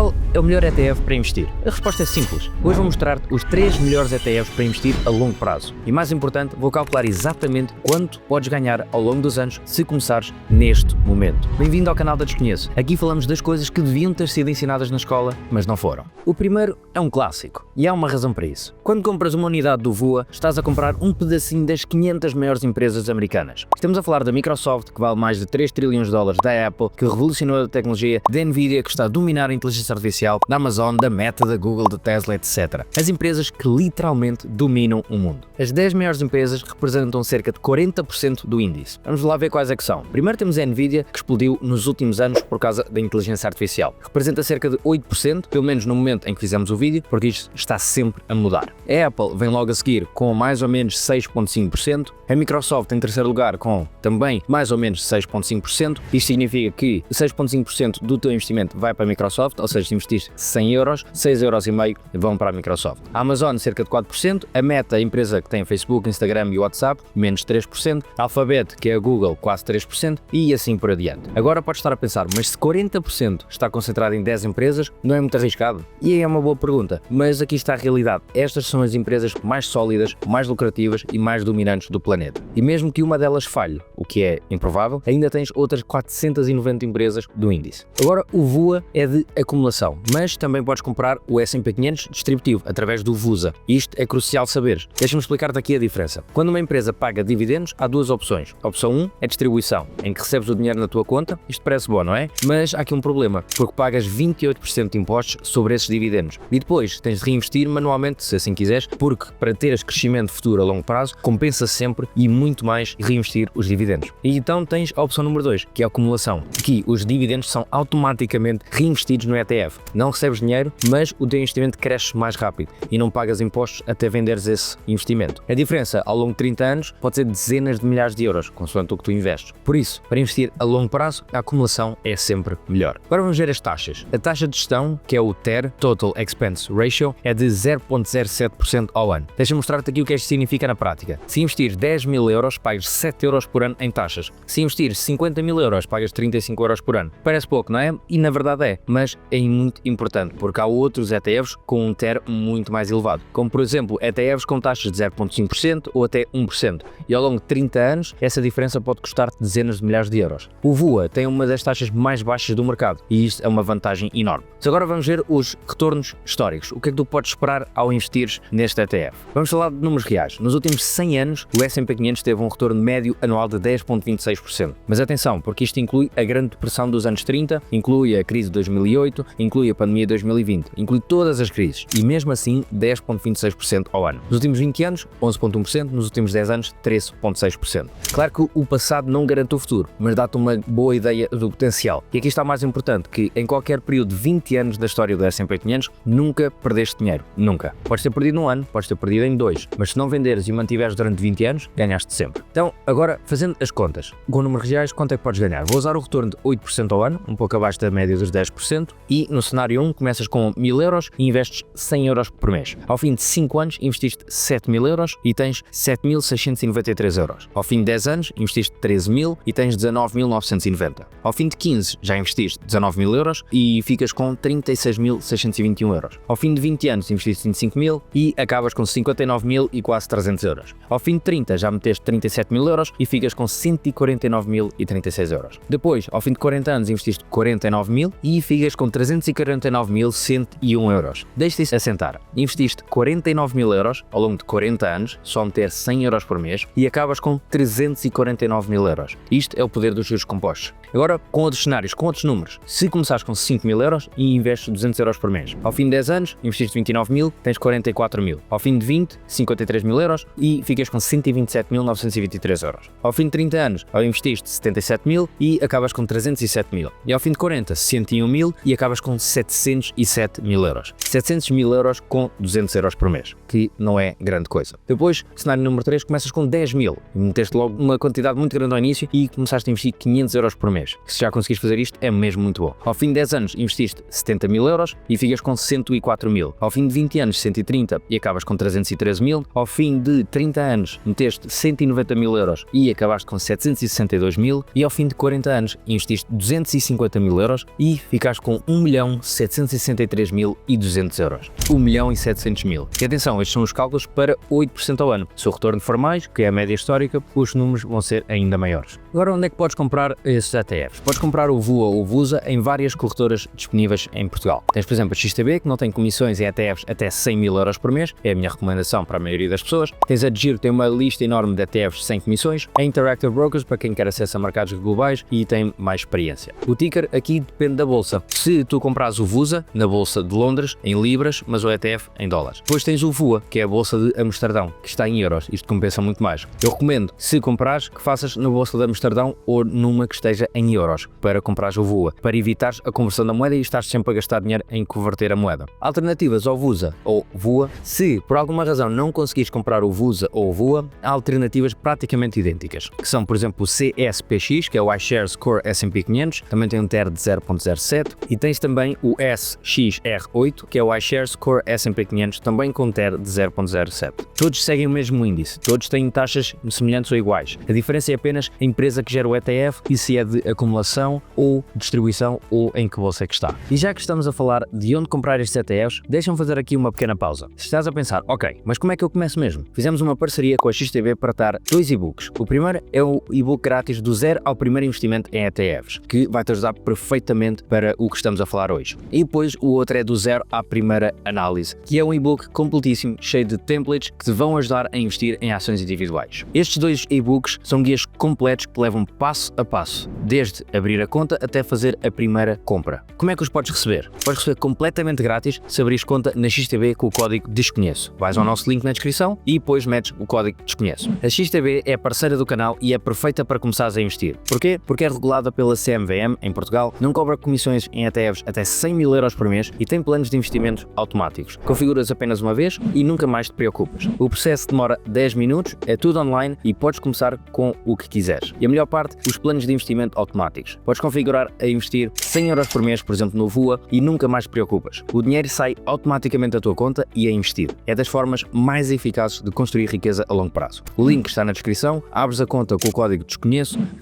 Qual é o melhor ETF para investir? A resposta é simples. Hoje vou mostrar-te os 3 melhores ETFs para investir a longo prazo. E mais importante, vou calcular exatamente quanto podes ganhar ao longo dos anos se começares neste momento. Bem-vindo ao canal da Desconheço. Aqui falamos das coisas que deviam ter sido ensinadas na escola, mas não foram. O primeiro é um clássico, e há uma razão para isso. Quando compras uma unidade do VOA, estás a comprar um pedacinho das 500 maiores empresas americanas. Estamos a falar da Microsoft, que vale mais de 3 trilhões de dólares, da Apple, que revolucionou a tecnologia, da Nvidia, que está a dominar a inteligência artificial, da Amazon, da Meta, da Google, da Tesla, etc. As empresas que literalmente dominam o mundo. As 10 maiores empresas representam cerca de 40% do índice. Vamos lá ver quais é que são. Primeiro temos a Nvidia, que explodiu nos últimos anos por causa da inteligência artificial. Representa cerca de 8%, pelo menos no momento em que fizemos o vídeo, porque isto está sempre a mudar. A Apple vem logo a seguir com mais ou menos 6,5%. A Microsoft em terceiro lugar com também mais ou menos 6,5%. Isto significa que 6,5% do teu investimento vai para a Microsoft, ou seja, se investiste 100 euros, 6,5 euros vão para a Microsoft. A Amazon cerca de 4%, a Meta, a empresa que tem Facebook, Instagram e WhatsApp, menos 3%, a Alphabet, que é a Google, quase 3% e assim por adiante. Agora podes estar a pensar, mas se 40% está concentrado em 10 empresas, não é muito arriscado? E aí é uma boa pergunta, mas aqui está a realidade. Estas são as empresas mais sólidas, mais lucrativas e mais dominantes do planeta. E mesmo que uma delas falhe, o que é improvável, ainda tens outras 490 empresas do índice. Agora, o VOA é de acumulação, mas também podes comprar o S&P 500 distributivo através do VUSA. Isto é crucial saberes. Deixa-me explicar-te aqui a diferença. Quando uma empresa paga dividendos, há duas opções. A opção 1 é distribuição, em que recebes o dinheiro na tua conta. Isto parece bom, não é? Mas há aqui um problema, porque pagas 28% de impostos sobre esses dividendos. E depois tens de reinvestir manualmente, se assim quiseres, porque para teres crescimento futuro a longo prazo, compensa sempre e muito mais reinvestir os dividendos. E então tens a opção número 2, que é a acumulação. Aqui os dividendos são automaticamente reinvestidos no ETF. Não recebes dinheiro, mas o teu investimento cresce mais rápido e não pagas impostos até venderes esse investimento. A diferença ao longo de 30 anos pode ser dezenas de milhares de euros, consoante o que tu investes. Por isso, para investir a longo prazo, a acumulação é sempre melhor. Agora vamos ver as taxas. A taxa de gestão, que é o TER, Total Expense Ratio, é de 0,07% ao ano. Deixa-me mostrar-te aqui o que isto significa na prática. Se investir 10 mil euros, pagas 7 euros por ano em taxas. Se investir 50 mil euros, pagas 35 euros por ano. Parece pouco, não é? E na verdade é, mas é muito importante, porque há outros ETFs com um TER muito mais elevado, como por exemplo ETFs com taxas de 0,5% ou até 1%, e ao longo de 30 anos essa diferença pode custar-te dezenas de milhares de euros. O VOA tem uma das taxas mais baixas do mercado e isto é uma vantagem enorme. Mas agora vamos ver os retornos históricos. O que é que tu podes esperar ao investires neste ETF? Vamos falar de números reais. Nos últimos 100 anos o S&P 500 teve um retorno médio anual de 10,26%. Mas atenção, porque isto inclui a grande depressão dos anos 30, inclui a crise de 2008, inclui a pandemia de 2020, inclui todas as crises e mesmo assim 10,26% ao ano. Nos últimos 20 anos, 11,1%, nos últimos 10 anos, 13,6%. Claro que o passado não garante o futuro, mas dá-te uma boa ideia do potencial. E aqui está o mais importante, que em qualquer período de 20 anos da história do S&P 500, nunca perdeste dinheiro. Nunca. Podes ter perdido num ano, podes ter perdido em 2, mas se não venderes e mantiveres durante 20 anos, ganhaste sempre. Então, agora, fazendo as contas, com números reais, quanto é que podes ganhar? Vou usar o retorno de 8% ao ano, um pouco abaixo da média dos 10%, e no cenário 1 começas com 1000 euros e investes 100 euros por mês. Ao fim de 5 anos investiste 7.000 euros e tens 7.693 euros. Ao fim de 10 anos investiste 13.000 e tens 19.990. Ao fim de 15 já investiste 19.000 euros e ficas com 36.621 euros. Ao fim de 20 anos investiste 25.000 e acabas com 59.000 e quase 300 euros. Ao fim de 30 já meteste 37.000 euros e ficas com 149.036 euros. Depois, ao fim de 40 anos investiste 49.000 e ficas com 349.101 euros. Deixa isso assentar. Investiste 49.000 euros ao longo de 40 anos, só meter 100 euros por mês e acabas com 349.000 euros. Isto é o poder dos juros compostos. Agora, com outros cenários, com outros números. Se começares com 5.000 euros e investes 200 euros por mês. Ao fim de 10 anos, investiste 29.000, tens 44.000. Ao fim de 20, 53.000 euros e ficas com 127.923 euros. Ao fim de 30 anos, investiste 77.000 e acabas com 307.000. E ao fim de 40, 101.000 e acabas com 707.000 euros. 700.000 euros com 200 euros por mês, que não é grande coisa. Depois, cenário número 3, começas com 10.000. Meteste logo uma quantidade muito grande ao início e começaste a investir 500 euros por mês. Se já conseguiste fazer isto, é mesmo muito bom. Ao fim de 10 anos, investiste 70.000 euros e ficas com 104.000. Ao fim de 20 anos, 130 e acabas com 313.000. Ao fim de 30 anos, meteste 190.000 euros e acabaste com 762.000. E ao fim de 40 anos, investiste 250.000 euros e ficaste com 1 1.763.200 euros. 1.700.000. E atenção, estes são os cálculos para 8% ao ano. Se o retorno for mais, que é a média histórica, os números vão ser ainda maiores. Agora, onde é que podes comprar esses ETFs? Podes comprar o VUA ou o VUSA em várias corretoras disponíveis em Portugal. Tens, por exemplo, a XTB, que não tem comissões em ETFs até 100.000 euros por mês, é a minha recomendação para a maioria das pessoas. Tens a Giro, tem uma lista enorme de ETFs sem comissões. A Interactive Brokers, para quem quer acesso a mercados globais e tem mais experiência. O ticker aqui depende da bolsa. Se tu compras o VUSA na bolsa de Londres, em libras, mas o ETF em dólares. Depois tens o VUA, que é a bolsa de Amsterdão, que está em euros. Isto compensa muito mais. Eu recomendo, se comprares, que faças na bolsa de Amsterdão ou numa que esteja em euros, para comprares o VUA, para evitares a conversão da moeda e estás sempre a gastar dinheiro em converter a moeda. Alternativas ao VUSA ou VUA, se por alguma razão não conseguires comprar o VUSA ou o VUA, há alternativas praticamente idênticas, que são, por exemplo, o CSPX, que é o iShares Core S&P 500, também tem um TER de 0.07, e tens também o SXR8, que é o iShares Core S&P 500, também com TER de 0.07. Todos seguem o mesmo índice, todos têm taxas semelhantes ou iguais. A diferença é apenas a empresa que gera o ETF e se é de acumulação ou distribuição ou em que bolsa é que está. E já que estamos a falar de onde comprar estes ETFs, deixa-me fazer aqui uma pequena pausa. Se estás a pensar, ok, mas como é que eu começo mesmo? Fizemos uma parceria com a XTB para dar 2 e-books. O primeiro é o e-book grátis do zero ao primeiro investimento em ETFs, que vai-te ajudar perfeitamente para o que estamos a falar hoje. E depois o outro é do zero à primeira análise, que é um e-book completíssimo, cheio de templates que te vão ajudar a investir em ações individuais. Estes 2 e-books são guias completos que te levam passo a passo, desde abrir a conta até fazer a primeira compra. Como é que os podes receber? Podes receber completamente grátis se abrires conta na XTB com o código DESCONHECO. Vais ao nosso link na descrição e depois metes o código DESCONHECO. A XTB é parceira do canal e é perfeita para começares a investir. Porquê? Porque é regulada pela CMVM em Portugal, não cobra comissões em ETFs até 100.000 euros por mês e tem planos de investimentos automáticos. Configuras apenas uma vez e nunca mais te preocupas. O processo demora 10 minutos, é tudo online e podes começar com o que quiseres. E a melhor parte, os planos de investimento automáticos. Podes configurar a investir 100 euros por mês, por exemplo, no VUA e nunca mais te preocupas. O dinheiro sai automaticamente da tua conta e é investido. É das formas mais eficazes de construir riqueza a longo prazo. O link está na descrição, abres a conta com o código DESCONHECO,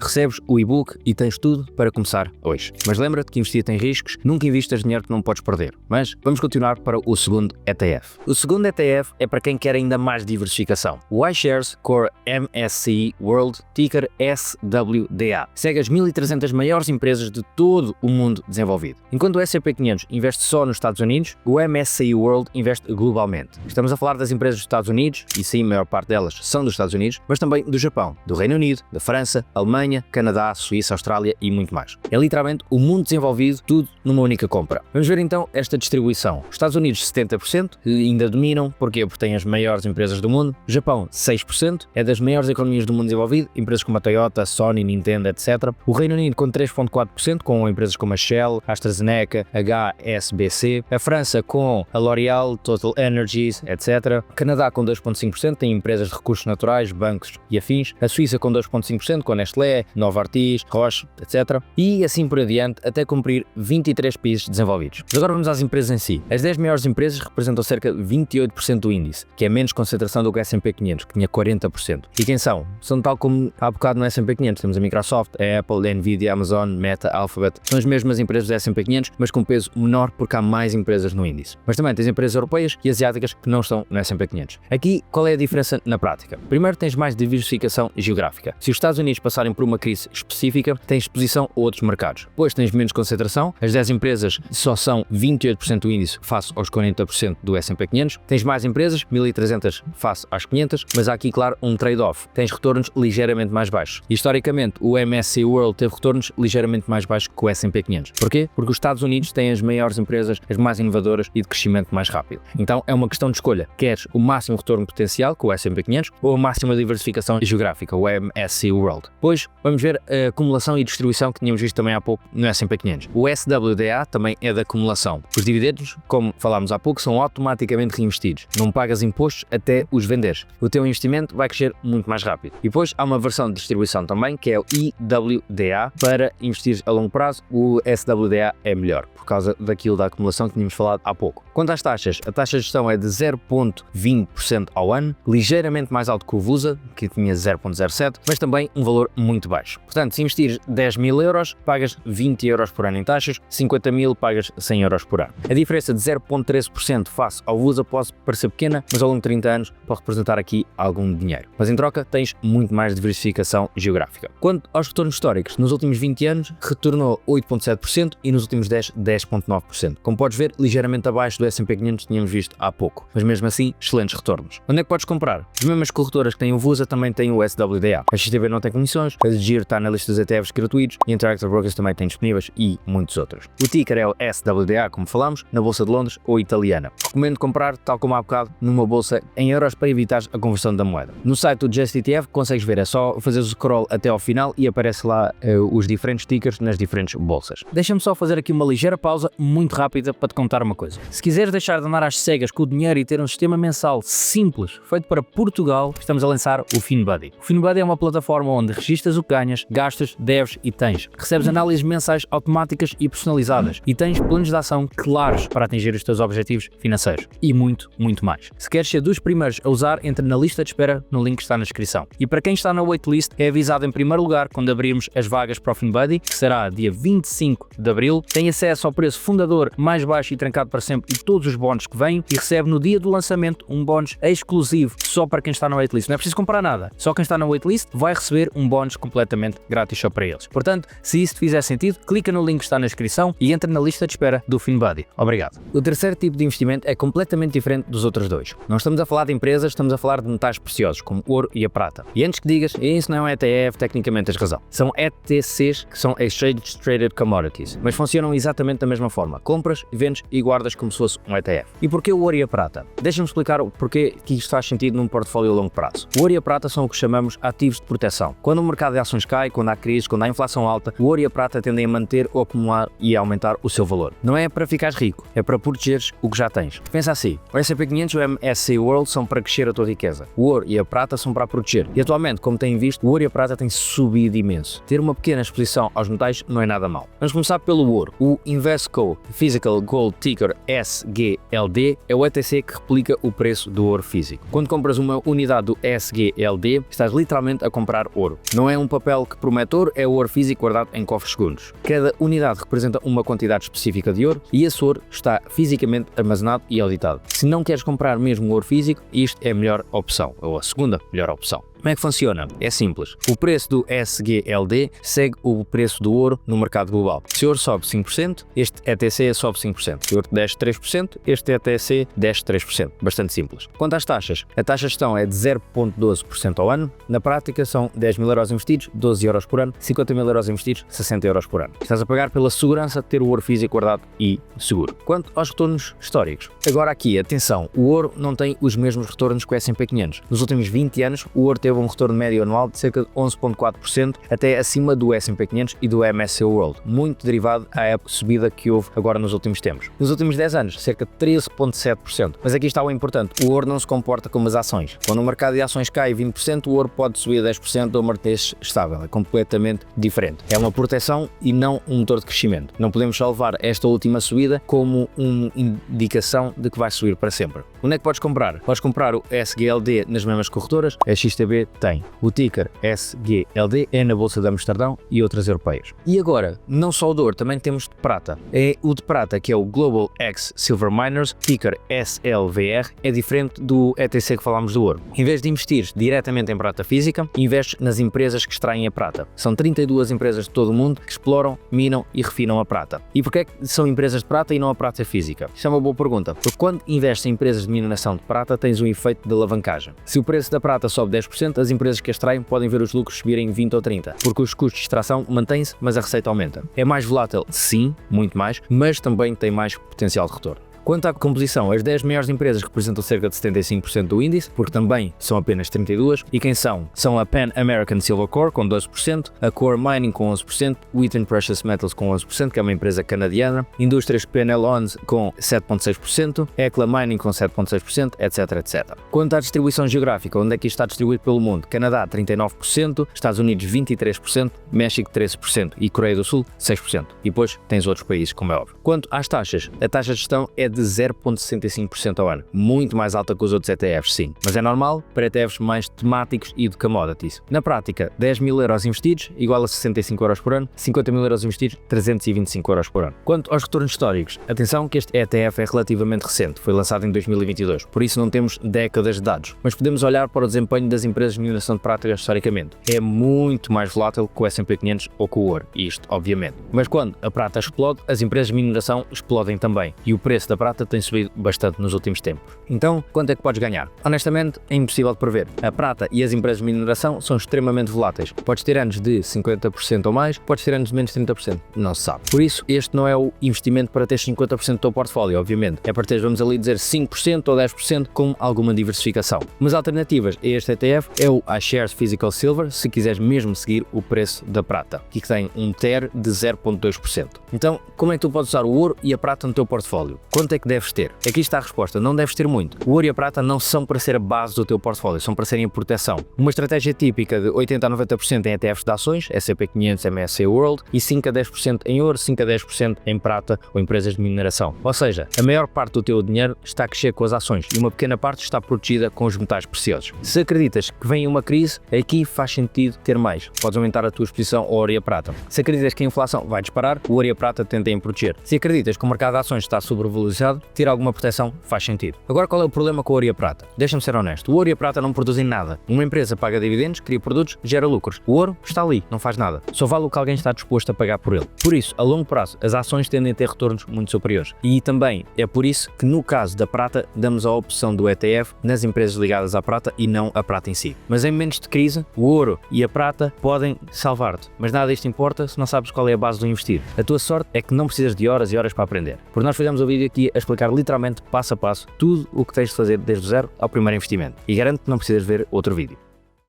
recebes o e-book e tens tudo para começar hoje. Mas lembra-te que investir tem riscos, nunca investas dinheiro que não podes perder. Mas vamos continuar para o segundo ETF. O segundo ETF é para quem quer ainda mais diversificação. O iShares Core MSCI World, ticker SWDA. Segue as 1.300 maiores empresas de todo o mundo desenvolvido. Enquanto o S&P 500 investe só nos Estados Unidos, o MSCI World investe globalmente. Estamos a falar das empresas dos Estados Unidos, e sim, a maior parte delas são dos Estados Unidos, mas também do Japão, do Reino Unido, da França, Alemanha, Canadá, Suíça, Austrália e muito mais. É literalmente o mundo desenvolvido, tudo numa única compra. Vamos ver então esta distribuição. Os Estados Unidos 70%, ainda dominam, porquê? Porque têm as maiores empresas do mundo. Japão 6%, é das maiores economias do mundo desenvolvido, empresas como a Toyota, Sony, Nintendo, etc. O Reino Unido com 3,4%, com empresas como a Shell, AstraZeneca, HSBC. A França com a L'Oréal, Total Energies, etc. O Canadá com 2,5%, tem empresas de recursos naturais, bancos e afins. A Suíça com 2,5%, com a Nestlé, Novartis, Roche, etc. E assim por adiante, até cumprir 23 países desenvolvidos. Mas agora vamos às empresas em si. As 10 maiores empresas representam cerca de 28% do índice, que é menos concentração do que o S&P 500, que tinha 40%. E quem são? São tal como há bocado no S&P 500, temos a Microsoft, a Apple, a Nvidia, a Amazon, Meta, Alphabet. São as mesmas empresas do S&P 500, mas com peso menor porque há mais empresas no índice. Mas também tens empresas europeias e asiáticas que não estão no S&P 500. Aqui, qual é a diferença na prática? Primeiro, tens mais diversificação geográfica. Se os Estados Unidos passarem por uma crise específica, tens exposição a outros mercados. Depois tens menos concentração, as 10 empresas só são 28% do índice face aos 40% do S&P 500. Tens mais empresas, 1.300 face às 500, mas há aqui, claro, um trade-off. Tens retornos ligeiramente mais baixos. Historicamente, o MSCI World teve retornos ligeiramente mais baixos que o S&P 500. Porquê? Porque os Estados Unidos têm as maiores empresas, as mais inovadoras e de crescimento mais rápido. Então é uma questão de escolha. Queres o máximo retorno potencial, com o S&P 500, ou a máxima diversificação geográfica, o MSCI World? Depois, vamos ver a acumulação e distribuição que tínhamos visto também há pouco no S&P 500. O SWDA também é da acumulação. Os dividendos, como falámos há pouco, são automaticamente reinvestidos. Não pagas impostos até os venderes. O teu investimento vai crescer muito mais rápido. E depois há uma versão de distribuição também, que é o IWDA. Para investir a longo prazo, o SWDA é melhor, por causa daquilo da acumulação que tínhamos falado há pouco. Quanto às taxas, a taxa de gestão é de 0,20% ao ano, ligeiramente mais alto que o VUSA, que tinha 0,07%, mas também um valor muito baixo. Portanto, se investires 10 mil euros, pagas 20 euros por ano em taxas, 50 mil pagas 100 euros por ano. A diferença de 0,13% face ao VUSA pode parecer pequena, mas ao longo de 30 anos pode representar aqui algum dinheiro. Mas em troca tens muito mais diversificação geográfica. Quanto aos retornos históricos, nos últimos 20 anos retornou 8,7% e nos últimos 10, 10,9%. Como podes ver, ligeiramente abaixo do S&P 500 que tínhamos visto há pouco, mas mesmo assim, excelentes retornos. Onde é que podes comprar? As mesmas corretoras que têm o VUSA também têm o SWDA. A XTB não tem comissões, a Giro está na lista dos ETFs gratuitos e a Interactive Brokers também tem disponíveis e muitos outros. O ticker é o SWDA, como falámos, na Bolsa de Londres ou italiana. Recomendo comprar, tal como há bocado, numa bolsa em euros para evitar a conversão da moeda. No site do Just ETF consegues ver, é só fazer o scroll até ao final e aparece lá os diferentes tickers nas diferentes bolsas. Deixa-me só fazer aqui uma ligeira pausa, muito rápida, para te contar uma coisa. Se quiseres deixar de andar às cegas com o dinheiro e ter um sistema mensal simples, feito para Portugal, estamos a lançar o FinBuddy. O FinBuddy é uma plataforma onde registras o que ganhas, gastas, deves e tens. Recebes análises mensais automáticas e personalizadas e tens planos de ação claros para atingir os teus objetivos financeiros e muito, muito mais. Se queres ser dos primeiros a usar, entra na lista de espera no link que está na descrição. E para quem está na waitlist, é avisado em primeiro lugar quando abrirmos as vagas para o FinBuddy, que será dia 25 de abril. Tem acesso ao preço fundador mais baixo e trancado para sempre e todos os bónus que vêm e recebe no dia do lançamento um bónus exclusivo só para quem está na waitlist. Não é preciso comprar nada. Só quem está na waitlist vai receber um bónus completamente grátis só para eles. Portanto, se isso te fizer sentido, clica no link que está na descrição e entra na lista de espera do FinBuddy. Obrigado. O terceiro tipo de investimento é completamente diferente dos outros dois. Não estamos a falar de empresas, estamos a falar de metais preciosos, como o ouro e a prata. E antes que digas, isso não é um ETF, tecnicamente tens razão. São ETCs, que são Exchange Traded Commodities, mas funcionam exatamente da mesma forma. Compras, vendes e guardas como se fosse um ETF. E porquê o ouro e a prata? Deixa-me explicar o porquê que isto faz sentido num portfólio a longo prazo. O ouro e a prata são o que chamamos ativos de proteção. Quando o mercado de ações cai, quando há crise, quando há inflação alta, o ouro e a prata tendem a manter ou acumular e a aumentar o seu valor. Não é para ficares rico, é para protegeres o que já tens. Pensa assim, o S&P 500 e o MSCI World são para crescer a tua riqueza. O ouro e a prata são para a proteger. E atualmente, como têm visto, o ouro e a prata têm subido imenso. Ter uma pequena exposição aos metais não é nada mau. Vamos começar pelo ouro. O Invesco Physical Gold Ticker SGLD é o ETC que replica o preço do ouro físico. Quando compras uma unidade do SGLD, estás literalmente a comprar ouro. Não é um papel que promete ouro, é o ouro físico guardado em cofres segundos. Cada unidade representa uma quantidade específica de ouro e esse ouro está fisicamente armazenado e auditado. Se não queres comprar mesmo ouro físico, isto é a melhor opção, ou a segunda melhor opção. Como é que funciona? É simples. O preço do SGLD segue o preço do ouro no mercado global. Se o ouro sobe 5%, este ETC sobe 5%. Se o ouro desce 3%, este ETC desce 3%. Bastante simples. Quanto às taxas, a taxa de gestão é de 0,12% ao ano. Na prática são 10 mil euros investidos, 12 euros por ano, 50 mil euros investidos, 60 euros por ano. Estás a pagar pela segurança de ter o ouro físico guardado e seguro. Quanto aos retornos históricos, agora aqui, atenção, o ouro não tem os mesmos retornos que o S&P 500. Nos últimos 20 anos, o ouro teve um retorno médio anual de cerca de 11,4%, até acima do S&P 500 e do MSCI World, muito derivado à época de subida que houve agora nos últimos tempos. Nos últimos 10 anos, cerca de 13,7%. Mas aqui está o importante, o ouro não se comporta como as ações. Quando o mercado de ações cai 20%, o ouro pode subir 10% ou manter-se estável. É completamente diferente. É uma proteção e não um motor de crescimento. Não podemos só levar esta última subida como uma indicação de que vai subir para sempre. Onde é que podes comprar? Podes comprar o SGLD nas mesmas corretoras, a XTB tem. O ticker SGLD é na Bolsa de Amsterdão e outras europeias. E agora, não só o de ouro, também temos de prata. É o de prata, que é o Global X Silver Miners, ticker SLVR, é diferente do ETC que falámos do ouro. Em vez de investir diretamente em prata física, investes nas empresas que extraem a prata. São 32 empresas de todo o mundo que exploram, minam e refinam a prata. E porquê é que são empresas de prata e não a prata física? Isto é uma boa pergunta. Porque quando investes em empresas de mineração de prata, tens um efeito de alavancagem. Se o preço da prata sobe 10%, as empresas que a extraem podem ver os lucros subirem 20 ou 30%, porque os custos de extração mantêm-se, mas a receita aumenta. É mais volátil? Sim, muito mais, mas também tem mais potencial de retorno. Quanto à composição, as 10 maiores empresas representam cerca de 75% do índice, porque também são apenas 32, e quem são? São a Pan American Silver Corp com 12%, a Core Mining com 11%, Wheaton Precious Metals com 11%, que é uma empresa canadiana, Indústrias PNL-ONS com 7,6%, Hecla Mining com 7,6%, etc, etc. Quanto à distribuição geográfica, onde é que isto está distribuído pelo mundo? Canadá 39%, Estados Unidos 23%, México 13% e Coreia do Sul 6%. E depois tens outros países, como é óbvio. Quanto às taxas, a taxa de gestão é de 0,65% ao ano, muito mais alta que os outros ETFs, sim, mas é normal para ETFs mais temáticos e de commodities. Na prática, 10 mil euros investidos igual a 65 euros por ano, 50 mil euros investidos, 325 euros por ano. Quanto aos retornos históricos, atenção que este ETF é relativamente recente, foi lançado em 2022, por isso não temos décadas de dados, mas podemos olhar para o desempenho das empresas de mineração de prata historicamente. É muito mais volátil que o S&P 500 ou com o ouro, isto obviamente. Mas quando a prata explode, as empresas de mineração explodem também, e o preço da prata tem subido bastante nos últimos tempos. Então, quanto é que podes ganhar? Honestamente, é impossível de prever. A prata e as empresas de mineração são extremamente voláteis. Podes ter anos de 50% ou mais, podes ter anos de menos 30%, não se sabe. Por isso, este não é o investimento para ter 50% do teu portfólio, obviamente. É para teres, vamos ali dizer, 5% ou 10% com alguma diversificação. Mas alternativas a este ETF é o iShares Physical Silver, se quiseres mesmo seguir o preço da prata, que tem um TER de 0,2%. Então, como é que tu podes usar o ouro e a prata no teu portfólio? Quanto é que deves ter? Aqui está a resposta, não deves ter muito. O ouro e a prata não são para ser a base do teu portfólio, são para serem a proteção. Uma estratégia típica de 80 a 90% em ETFs de ações, S&P 500, MSCI World, e 5 a 10% em ouro, 5 a 10% em prata ou empresas de mineração. Ou seja, a maior parte do teu dinheiro está a crescer com as ações e uma pequena parte está protegida com os metais preciosos. Se acreditas que vem uma crise, aqui faz sentido ter mais. Podes aumentar a tua exposição ao ouro e a prata. Se acreditas que a inflação vai disparar, o ouro e a prata tentem proteger. Se acreditas que o mercado de ações está sobrevalorizado, ter alguma proteção faz sentido. Agora, qual é o problema com o ouro e a prata? Deixa-me ser honesto, o ouro e a prata não produzem nada. Uma empresa paga dividendos, cria produtos, gera lucros. O ouro está ali, não faz nada. Só vale o que alguém está disposto a pagar por ele. Por isso, a longo prazo, as ações tendem a ter retornos muito superiores. E também é por isso que no caso da prata, damos a opção do ETF nas empresas ligadas à prata e não a prata em si. Mas em momentos de crise, o ouro e a prata podem salvar-te. Mas nada disto importa se não sabes qual é a base do investir. A tua sorte é que não precisas de horas e horas para aprender. Porque nós fizemos o vídeo aqui a explicar literalmente passo a passo tudo o que tens de fazer desde o zero ao primeiro investimento. E garanto que não precisas ver outro vídeo.